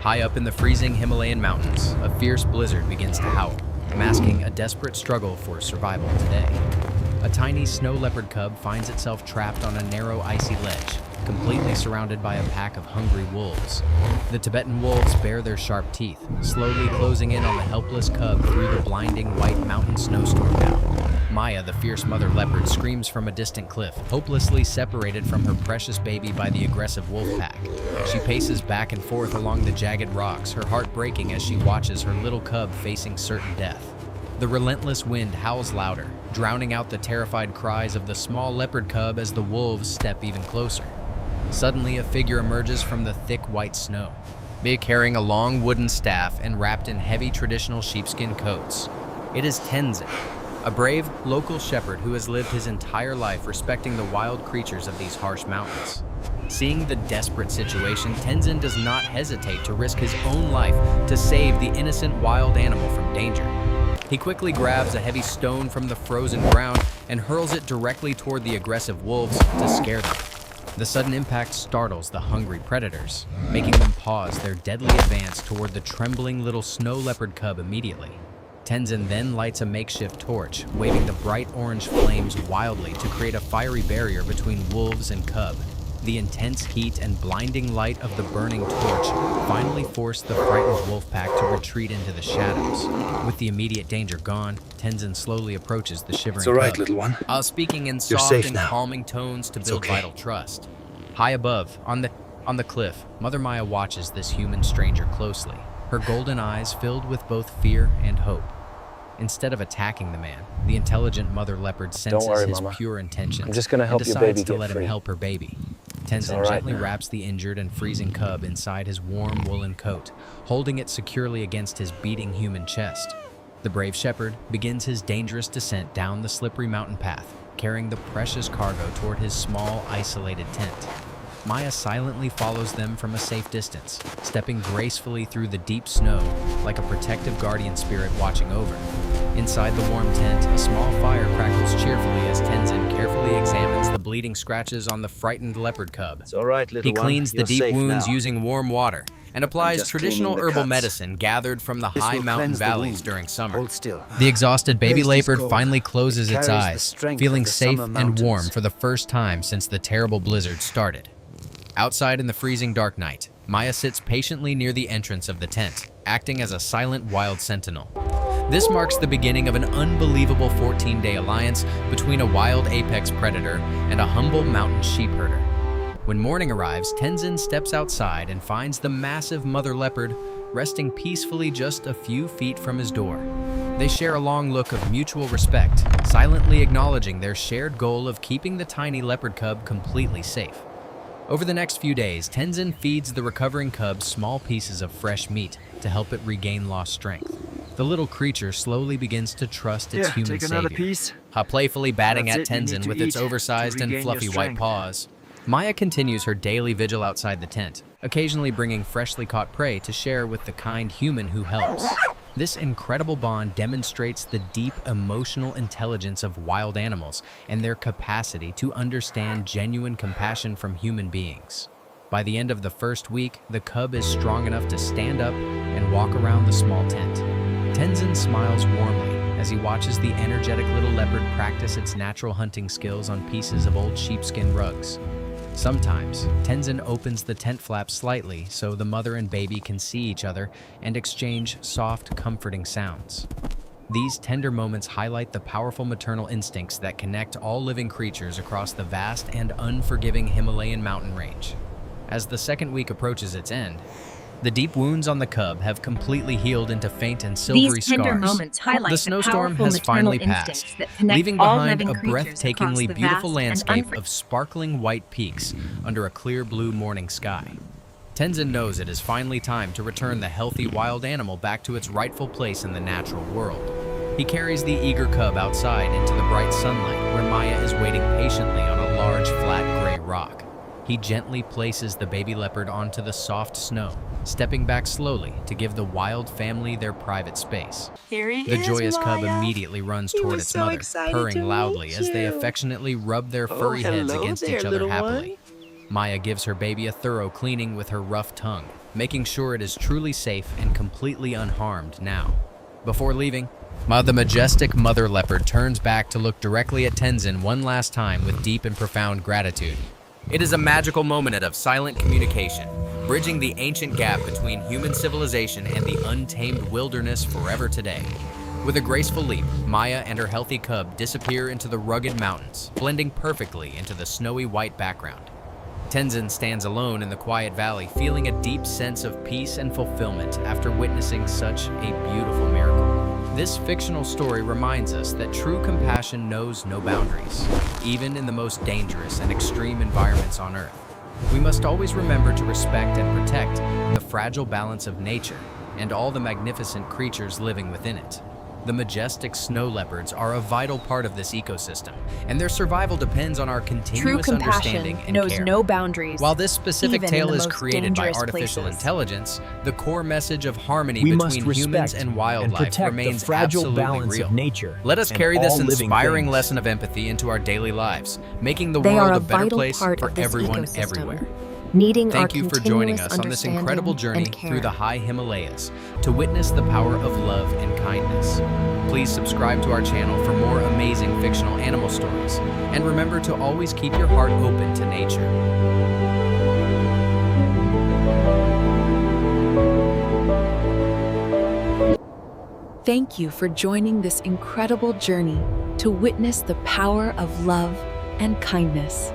High up in the freezing Himalayan mountains, a fierce blizzard begins to howl, masking a desperate struggle for survival today. A tiny snow leopard cub finds itself trapped on a narrow, icy ledge, completely surrounded by a pack of hungry wolves. The Tibetan wolves bare their sharp teeth, slowly closing in on the helpless cub through the blinding white mountain snowstorm now. Maya, the fierce mother leopard, screams from a distant cliff, hopelessly separated from her precious baby by the aggressive wolf pack. She paces back and forth along the jagged rocks, her heart breaking as she watches her little cub facing certain death. The relentless wind howls louder, drowning out the terrified cries of the small leopard cub as the wolves step even closer. Suddenly, a figure emerges from the thick white snow, carrying a long wooden staff and wrapped in heavy traditional sheepskin coats. It is Tenzin, a brave local shepherd who has lived his entire life respecting the wild creatures of these harsh mountains. Seeing the desperate situation, Tenzin does not hesitate to risk his own life to save the innocent wild animal from danger. He quickly grabs a heavy stone from the frozen ground and hurls it directly toward the aggressive wolves to scare them. The sudden impact startles the hungry predators, making them pause their deadly advance toward the trembling little snow leopard cub immediately. Tenzin then lights a makeshift torch, waving the bright orange flames wildly to create a fiery barrier between wolves and cub. The intense heat and blinding light of the burning torch finally force the frightened wolf pack to retreat into the shadows. With the immediate danger gone, Tenzin slowly approaches the shivering It's all right, cub, little one. speaking in You're soft safe and now. calming tones to It's build okay. vital trust. High above, on the cliff, Mother Maya watches this human stranger closely, her golden eyes filled with both fear and hope. Instead of attacking the man, the intelligent mother leopard senses worry, his Mama. pure intentions I'm just gonna help and your decides baby to get let him free. help her baby. all Tenzin right gently now. wraps the injured and freezing cub inside his warm woolen coat, holding it securely against his beating human chest. The brave shepherd begins his dangerous descent down the slippery mountain path, carrying the precious cargo toward his small, isolated tent. Maya silently follows them from a safe distance, stepping gracefully through the deep snow like a protective guardian spirit watching over. Inside the warm tent, a small fire crackles cheerfully as Tenzin carefully examines the bleeding scratches on the frightened leopard cub. It's all right, little He one. cleans the You're deep safe wounds now. using warm water and applies just traditional cleaning the herbal cuts. medicine gathered from the This high will mountain cleanse the valleys wound. during summer. Hold still. The exhausted baby Taste is leopard gold. finally closes It its carries the eyes, strength feeling of the safe summer and warm mountains. for the first time since the terrible blizzard started. Outside in the freezing dark night, Maya sits patiently near the entrance of the tent, acting as a silent wild sentinel. This marks the beginning of an unbelievable 14-day alliance between a wild apex predator and a humble mountain sheep herder. When morning arrives, Tenzin steps outside and finds the massive mother leopard resting peacefully just a few feet from his door. They share a long look of mutual respect, silently acknowledging their shared goal of keeping the tiny leopard cub completely safe. Over the next few days, Tenzin feeds the recovering cub small pieces of fresh meat to help it regain lost strength. The little creature slowly begins to trust its human take another savior, piece. playfully batting That's at it, you need Tenzin to with its eat to oversized and regain your fluffy white strength. paws. Maya continues her daily vigil outside the tent, occasionally bringing freshly caught prey to share with the kind human who helps. This incredible bond demonstrates the deep emotional intelligence of wild animals and their capacity to understand genuine compassion from human beings. By the end of the first week, the cub is strong enough to stand up and walk around the small tent. Tenzin smiles warmly as he watches the energetic little leopard practice its natural hunting skills on pieces of old sheepskin rugs. Sometimes, Tenzin opens the tent flap slightly so the mother and baby can see each other and exchange soft, comforting sounds. These tender moments highlight the powerful maternal instincts that connect all living creatures across the vast and unforgiving Himalayan mountain range. As the second week approaches its end, the deep wounds on the cub have completely healed into faint and silvery These tender scars. moments highlight The snowstorm powerful has maternal finally instincts passed, that connect leaving all behind living a creatures across breathtakingly the beautiful vast and landscape of sparkling white peaks under a clear blue morning sky. Tenzin knows it is finally time to return the healthy wild animal back to its rightful place in the natural world. He carries the eager cub outside into the bright sunlight where Maya is waiting patiently on a large, flat gray rock. He gently places the baby leopard onto the soft snow, stepping back slowly to give the wild family their private space. Here he The is, joyous cub Maya. immediately runs He toward was its so mother, excited purring to loudly meet as they you. affectionately rub their furry heads hello against there, each other little happily. one. Maya gives her baby a thorough cleaning with her rough tongue, making sure it is truly safe and completely unharmed now. Before leaving, the majestic mother leopard turns back to look directly at Tenzin one last time with deep and profound gratitude. It is a magical moment of silent communication, bridging the ancient gap between human civilization and the untamed wilderness forever today. With a graceful leap, Maya and her healthy cub disappear into the rugged mountains, blending perfectly into the snowy white background. Tenzin stands alone in the quiet valley, feeling a deep sense of peace and fulfillment after witnessing such a beautiful miracle. This fictional story reminds us that true compassion knows no boundaries, even in the most dangerous and extreme environments on Earth. We must always remember to respect and protect the fragile balance of nature and all the magnificent creatures living within it. The majestic snow leopards are a vital part of this ecosystem, and their survival depends on our continuous understanding and knows care. no boundaries. While this specific even tale in the is most created by dangerous artificial places. intelligence, the core message of harmony We must between humans respect and wildlife protect remains the fragile absolutely balance real. of nature. Let us and carry this all living inspiring things. lesson of empathy into our daily lives, making the They world are a a better vital place part for of this everyone ecosystem, everywhere. needing Thank our you for joining continuous us on this understanding incredible journey and care. through the high Himalayas to witness the power of love and kindness. Please subscribe to our channel for more amazing fictional animal stories, and remember to always keep your heart open to nature. Thank you for joining this incredible journey to witness the power of love and kindness.